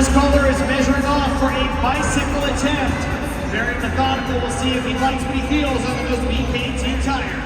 Chris Kohler is measuring off for a bicycle attempt. Very methodical. We'll see if he likes what he feels on those BKT tires.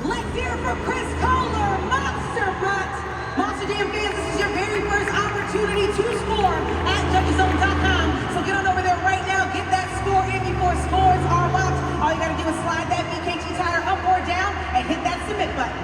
Let's hear for Chris Kohler, Monster Butt. Monster Jam fans, this is your very first opportunity to score at judgeszone.com. So get on over there right now, get that score in before scores are locked. All you gotta do is slide that BKT tire up or down and hit that submit button.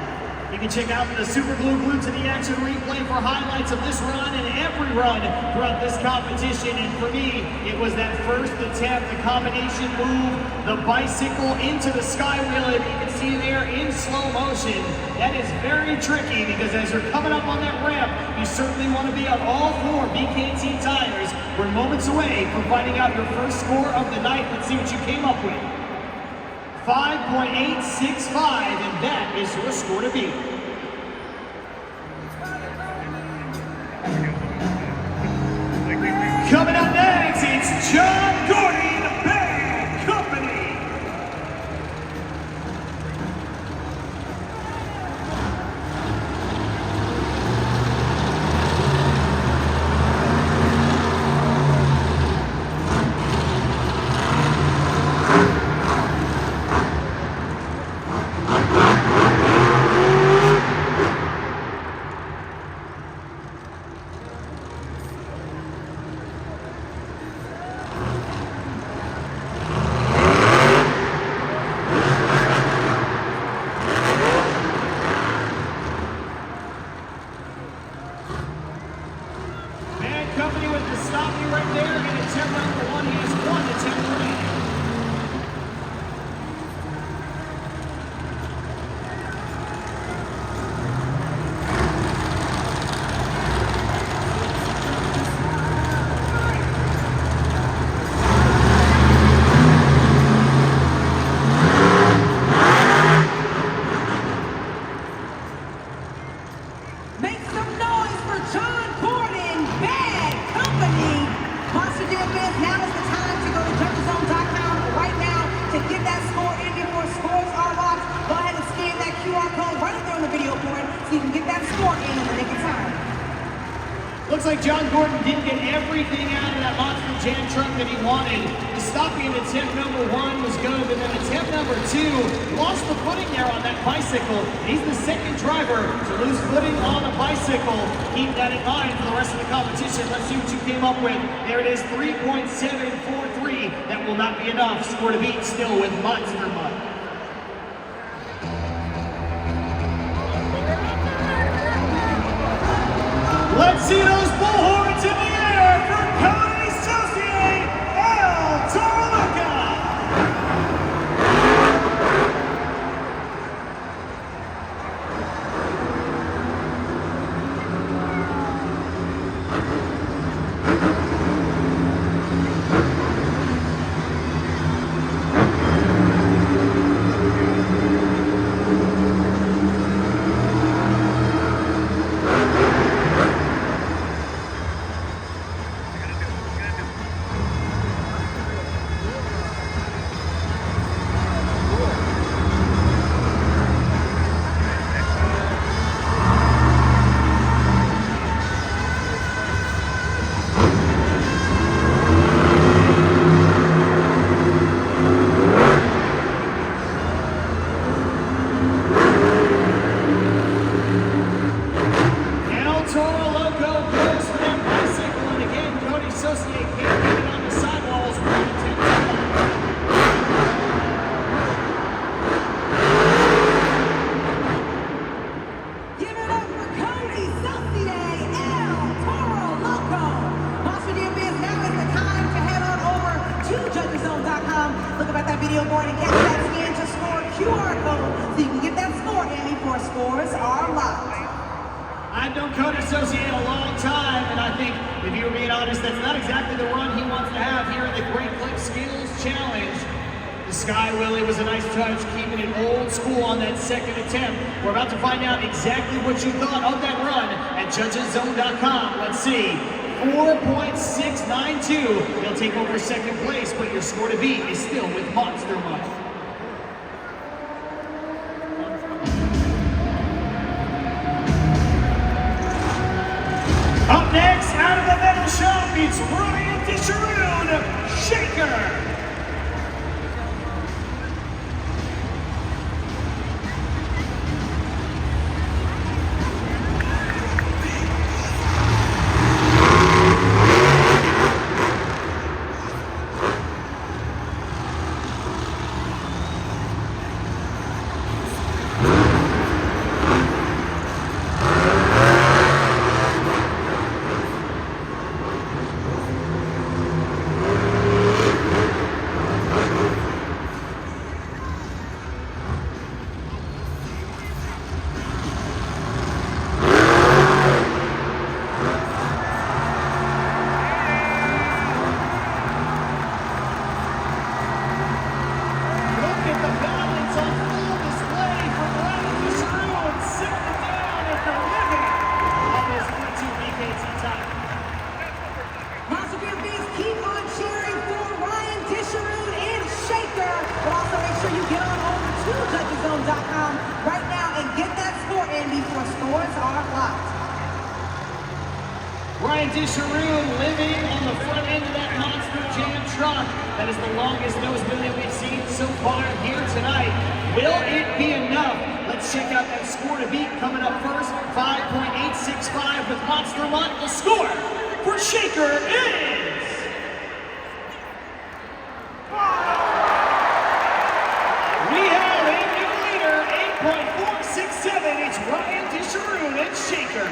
You can check out the Super Glued to the Action replay for highlights of this run and every run throughout this competition. And for me, it was that first attempt, the combination move, the bicycle into the sky wheel. And you can see there in slow motion. That is very tricky because as you're coming up on that ramp, you certainly want to be on all four BKT tires. We're moments away from finding out your first score of the night. Let's see what you came up with. 5.865, and that is your score to beat. Coming up next, it's John Gordon, Bad Company. Company with the stopping right there, and attempt number one, he has one attempt remaining. Make some noise for John Gordon, Bad Company. Monster Jam fans, now is the time to go to judgeszone.com right now to get that score in before scores are locked. Go ahead and scan that QR code right up there on the video board so you can get that score in the nick of time. Looks like John Gordon didn't get everything out of that Monster Jam truck that he wanted. The stopping attempt number one was good, but then attempt number two lost the footing there on that bicycle. He's the second driver to lose footing on a bicycle. Keep that in mind for the rest of the competition. Let's see what you came up with. There it is, 3.743. That will not be enough. Score to beat still with Monster Butt. Let's see those bullhorns in the air for Cody Associate El Toro. Look about that video board and catch that scan to score QR code so you can get that score in before scores are locked. I've known Code Associate a long time, and I think, if you were being honest, that's not exactly the run he wants to have here in the Great Clip Skills Challenge. The Sky Willie was a nice touch, keeping it old school on that second attempt. We're about to find out exactly what you thought of that run at judgeszone.com. Let's see. 4.692. He'll take over second place, but your score to beat is still with Monster Mutt. Up next, out of the metal shop, it's Ryan Disharoon, Shaker. Right now and get that score in before scores are locked. Ryan Disharoon living on the front end of that Monster Jam truck. That is the longest nose billion we've seen so far here tonight. Will it be enough? Let's check out that score to beat coming up first. 5.865 with Monster Mutt. The score for Shaker is... It's Ryan Disharoon and Shaker.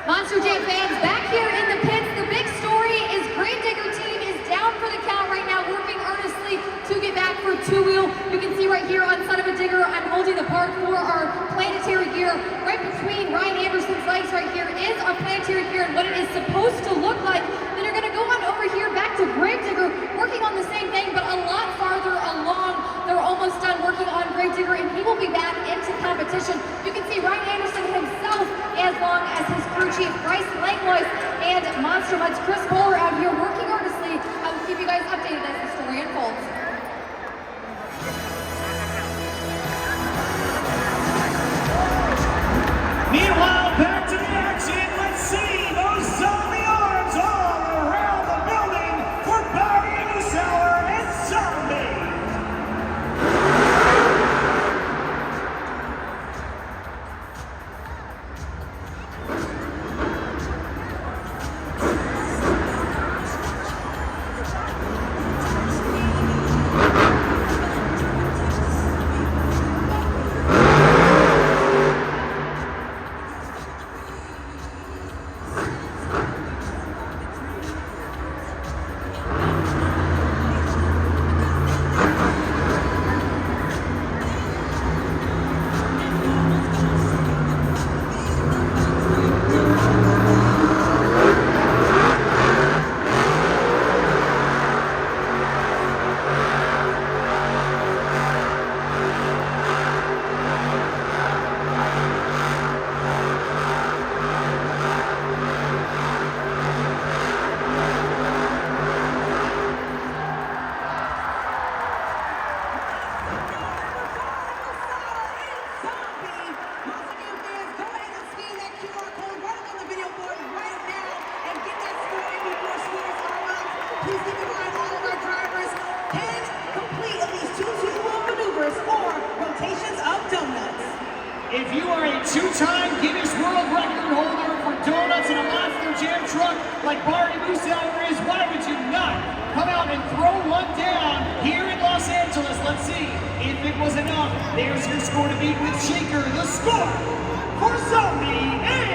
Monster Jam fans, back here in the pits, the big story is Gravedigger team is down for the count right now, working earnestly to get back for two-wheel. You can see right here on Son of a Digger, I'm holding the part for our planetary gear. Right between Ryan Anderson's legs right here is our planetary gear and what it is supposed to look like. Then you're going to go on over here back to Gravedigger, working on the same thing, but a lot farther along. They're almost done working on Gravedigger, and he will be back into competition. You can see Ryan Anderson himself, as long as his crew chief Bryce Langlois and Monster Mutt's Chris Bowler out here working earnestly. I will keep you guys updated as the story unfolds. Meanwhile, back to the action. Let's see those zombie arms all around the building for Barry Musauer and Zombie. Please keep in mind all of our drivers can complete at least 2 two-wheel maneuvers or rotations of donuts. If you are a two-time Guinness World Record holder for donuts in a Monster Jam truck like Barry Musauer is, why would you not come out and throw one down here in Los Angeles? Let's see if it was enough. There's your score to beat with Shaker. The score for Zombie is...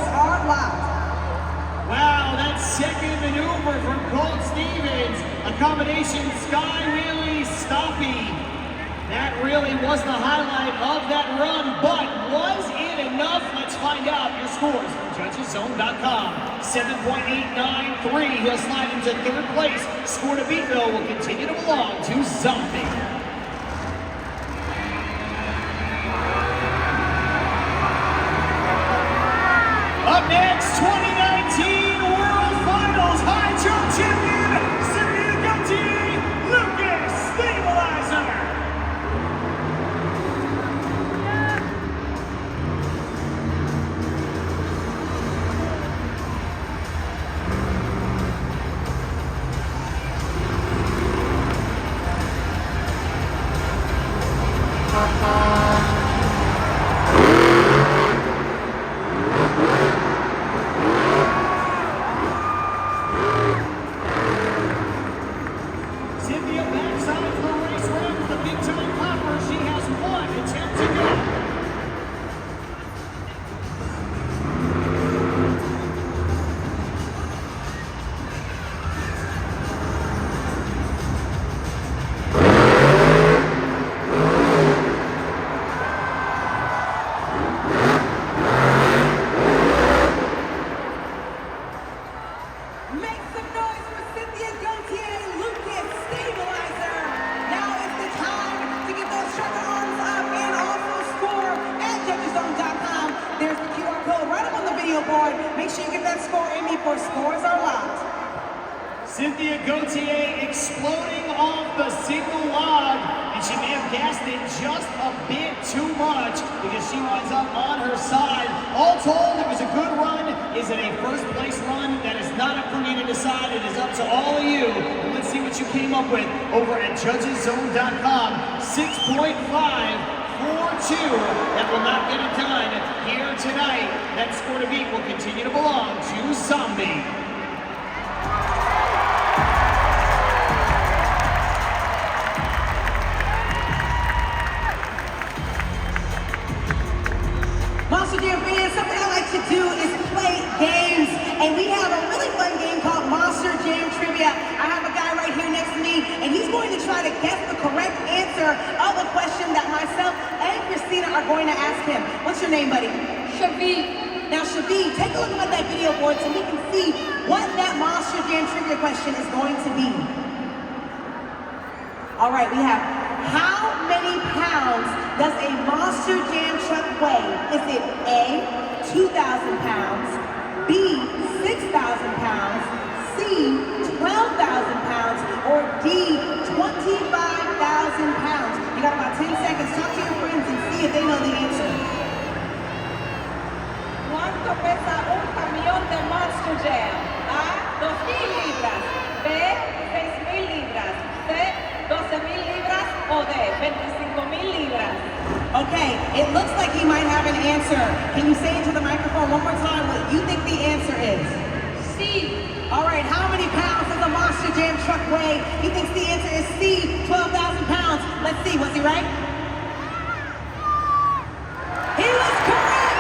scores are locked. Wow, that second maneuver from Colt Stevens, a combination sky wheelie stoppy. That really was the highlight of that run, but was it enough? Let's find out. Your scores from JudgesZone.com. 7.893. He'll slide into third place. Score to beat, though, will continue to belong to Zombie. Up next, 2019 World Finals High Jump Champion, Cynthia Gauthier, Lucas Stabilizer. Cynthia backside for race one with the big time copper. She has one attempt to go. Make some noise for Cynthia Gauthier, Lucas Stabilizer. Now is the time to get those shutter arms up and also score at JudgesZone.com. There's the QR code right up on the video board. Make sure you get that score in before scores are locked. Cynthia Gauthier exploding off the single log, and she may have gassed it just a bit too much because she winds up on her side. All told, it was a good run. Is it a first place run? That is not up for me to decide. It is up to all of you. And let's see what you came up with over at JudgesZone.com. 6.542. That will not get it done here tonight. That score to beat will continue to belong to Zombie. Monster Jam fans, something I like to do is play games, and we have a really fun game called Monster Jam Trivia. I have a guy right here next to me, and he's going to try to guess the correct answer of a question that myself and Christina are going to ask him. What's your name, buddy? Shavi. Now, Shavi, take a look at that video board so we can see what that Monster Jam Trivia question is going to be. All right, we have, how many pounds does a Monster Jam truck weigh? Is it A, 2,000 pounds, B, 6,000 pounds, C, 12,000 pounds, or D, 25,000 pounds? You got about 10 seconds. Talk to your friends and see if they know the answer. ¿Cuánto pesa un camión de Monster Jam? A, 2,000 libras. B, 6,000 libras. C, 12,000 libras. O D, 25,000 libras. Okay, it looks like he might have an answer. Can you say into the microphone one more time what you think the answer is? C. All right, how many pounds does a Monster Jam truck weigh? He thinks the answer is C, 12,000 pounds. Let's see, was he right? He was correct!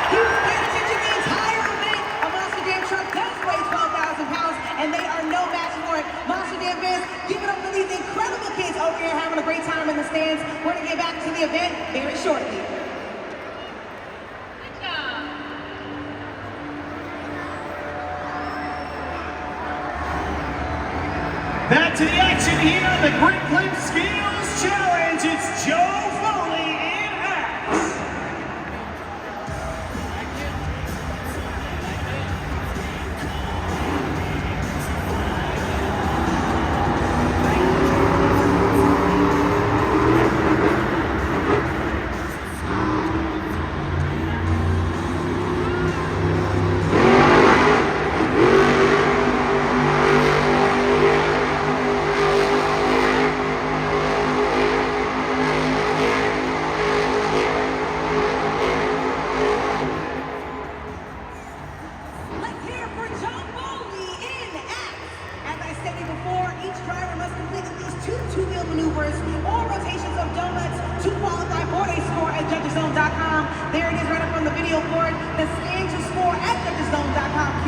He was paying attention the entire event. A Monster Jam truck does weigh 12,000 pounds, and they are no match for it. Monster Jam fans, give it up for these incredible kids over here having a great time in the stands. We're gonna get back to the event very shortly. Good job. Back to the action here, the Grip Clip Skills Challenge. It's Joe Foley in axe. Let's hear it for Joe Foley in axe. As I stated before, each driver must complete at least two two-wheel maneuvers or rotations of donuts to qualify for a score at JudgesZone.com. There it is right up on the video board. The stand to score at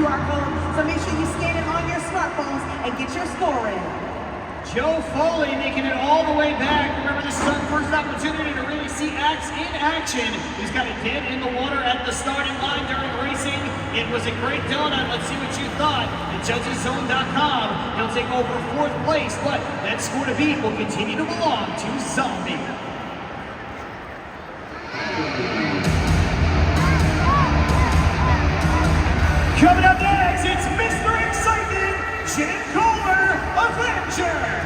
QR code, so make sure you scan it on your smartphones and get your score in. Joe Foley making it all the way back. Remember, this is our first opportunity to really see Axe in action. He's got a dead in the water at the starting line during racing. It was a great donut. Let's see what you thought. At JudgesZone.com, he'll take over 4th place, but that score to beat will continue to belong to Zombie. Coming up next, it's Mr. Excitement, Jim Kohler, Avenger.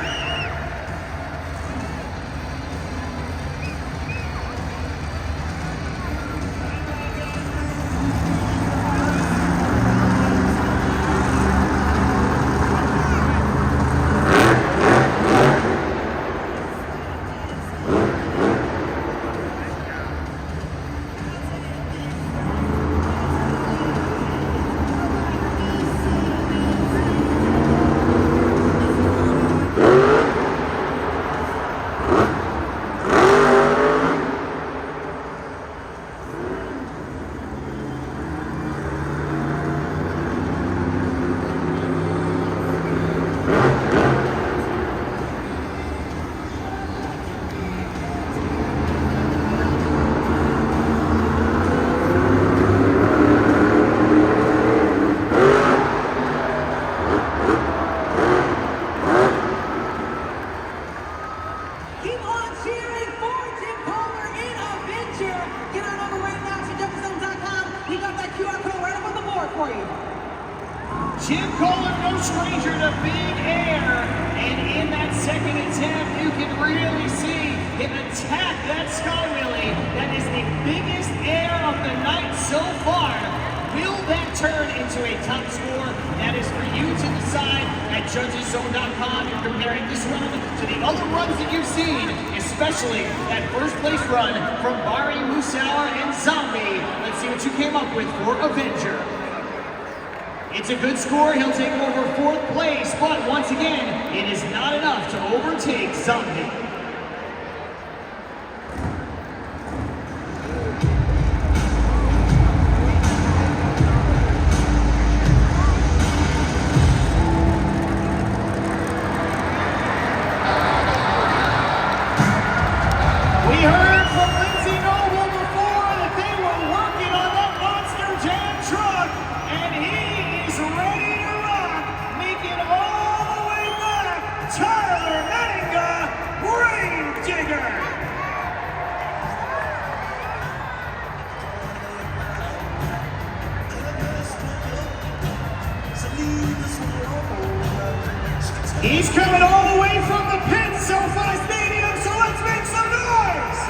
Jim Kohler, no stranger to big air, and in that second attempt, you can really see him attack that sky wheelie. That is the biggest air of the night so far. Will that turn into a top score? That is for you to decide at JudgesZone.com. You're comparing this run to the other runs that you've seen, especially that first place run from Bari Musauer and Zombie. Let's see what you came up with for Avenger. It's a good score. He'll take over 4th place, but once again, it is not enough to overtake Zombie. We heard from Lindsay Noble before that they were working on that Monster Jam truck, and he is ready to rock, making all the way back. Tyler Menninga, Grave Digger. He's coming all the way from the pit, SoFi Stadium, so let's make some noise!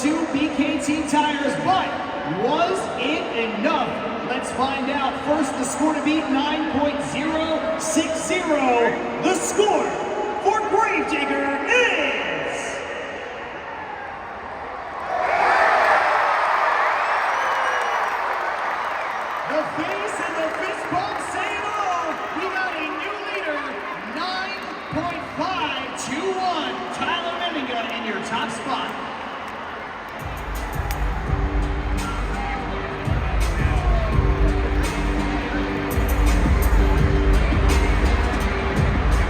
2 BKT tires, but was it enough? Let's find out. First, the score to beat 9.060. The score for Gravedigger is... The face and the fist bump say it all. We got a new leader, 9.521. Tyler Menninga in your top spot.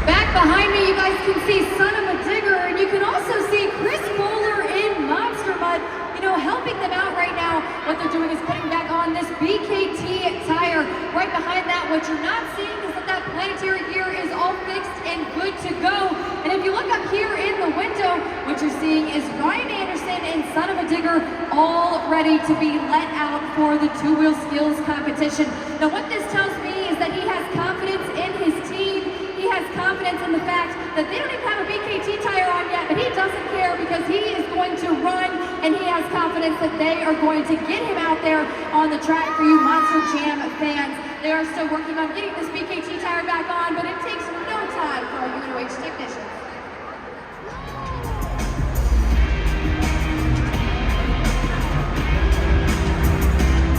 Back behind me, you guys can see Son of a Digger, and you can also see Chris Bowler in Monster Mud, you know, helping them out right now. What they're doing is putting back on this BKT tire. Right behind that, what you're not seeing is that planetary gear is all fixed and good to go. And if you look up here in the window, what you're seeing is Ryan Anderson and Son of a Digger all ready to be let out for the two-wheel skills competition. Now what this tells me is that he has confidence in his team. He has confidence in the fact that they don't even have a BKT tire on yet, but he doesn't care because he is going to run, and he has confidence that they are going to get him out there on the track for you Monster Jam fans. They are still working on getting this BKT tire back on, but it takes no time for our UNOH technicians.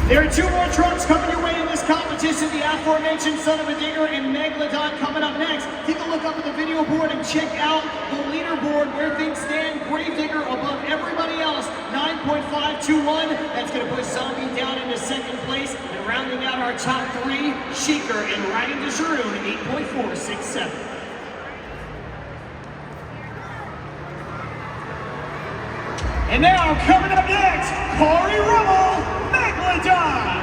There are 2 more trucks coming your way in this competition. The aforementioned Son of a Digger and Megalodon coming up next. Take a look up at the video board and check out the leaderboard where things stand. Gravedigger above everybody else, 9.521. That's going to push Zombie down into 2nd place. And rounding out our top 3, Shaker and Ryan DeJeroen, 8.467. And now, coming up next, Corey Rummel, Megalodon!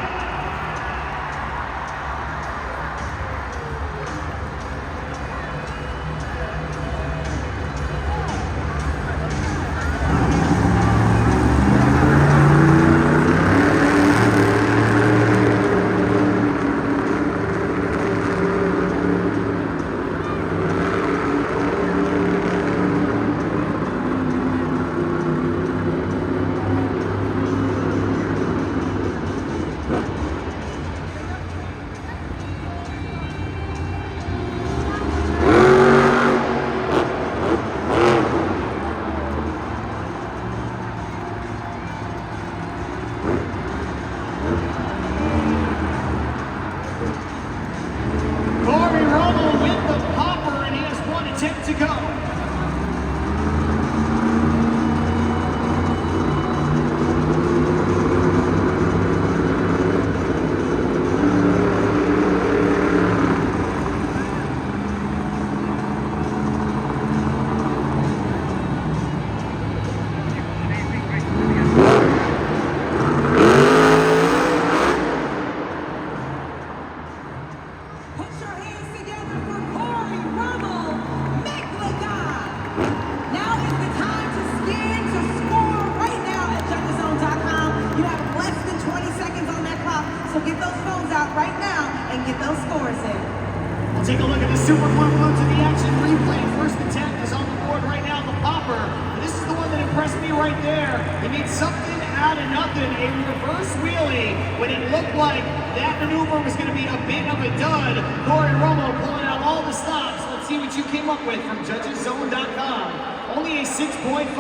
Take a look at the Super Glue to the action replay. First attempt is on the board right now, the popper. This is the one that impressed me right there. He made something out of nothing, a reverse wheelie, when it looked like that maneuver was going to be a bit of a dud. Corey Romo pulling out all the stops. Let's see what you came up with from JudgesZone.com. Only a 6.574.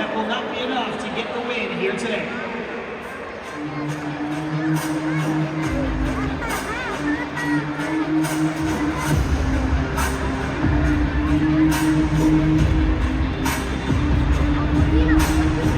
That will not be enough to get the win here today.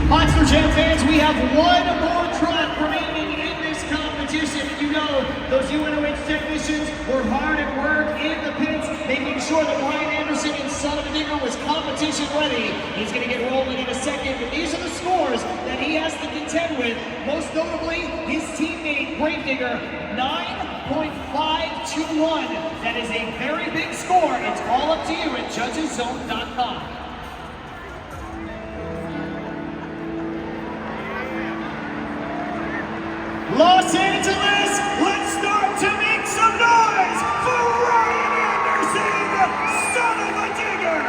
Monster Jam fans, we have one more truck remaining in this competition. And you know, those UNOH technicians were hard at work in the pits, making sure that Ryan Anderson and Son of a Digger was competition ready. He's going to get rolling in a second, but these are the scores that he has to contend with. Most notably, his teammate Gravedigger, 9.521. That is a very big score. It's all up to you at JudgesZone.com. Los Angeles, let's start to make some noise for Ryan Anderson, Son of a Digger!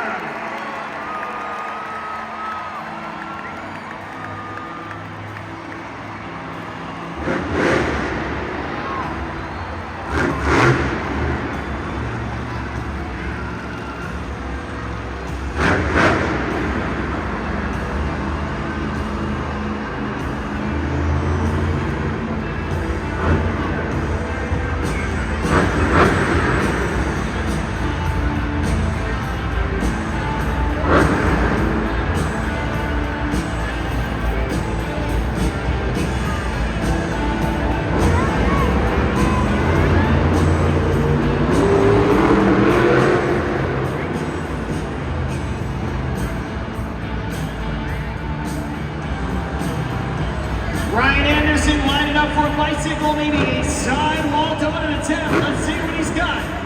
Ryan Anderson lining up for a bicycle, maybe a sidewall dominant attempt. Let's see what he's got.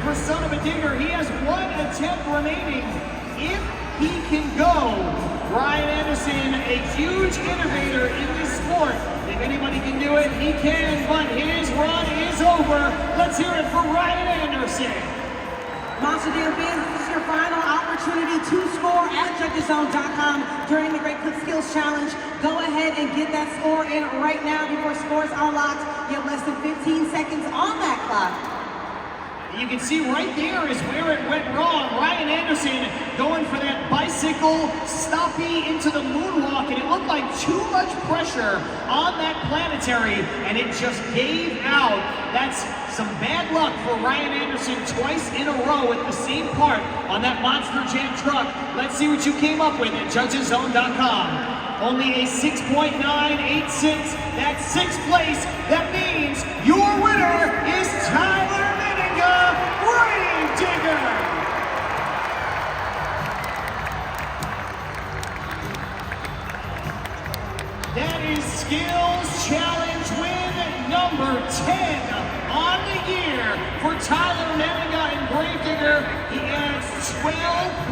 For Son of a Digger, he has one attempt remaining. If he can go, Ryan Anderson, a huge innovator in this sport. If anybody can do it, he can, but his run is over. Let's hear it for Ryan Anderson. Monster Jam fans, this is your final opportunity to score at judgeszone.com during the Great Clip Skills Challenge. Go ahead and get that score in right now before scores are locked. You have less than 15 seconds on that clock. You can see right there is where it went wrong. Ryan Anderson going for that bicycle stoppy into the moonwalk, and it looked like too much pressure on that planetary, and it just gave out. That's some bad luck for Ryan Anderson twice in a row with the same part on that Monster Jam truck. Let's see what you came up with at judgeszone.com. Only a 6.986. That's sixth place. That means your winner is Tyler Grave Digger. That is Skills Challenge win number 10 on the year for Tyler Menninga and Gravedigger. He adds 12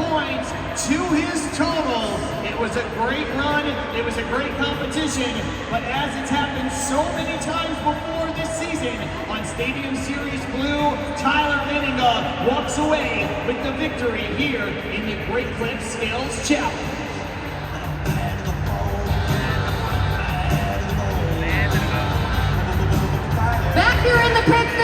points to his total. It was a great run. It was a great competition. But as it's happened so many times before this season on Stadium Series Blue, Tyler Menninga walks away with the victory here in the Great Clip Skills Challenge. Back here in the pits,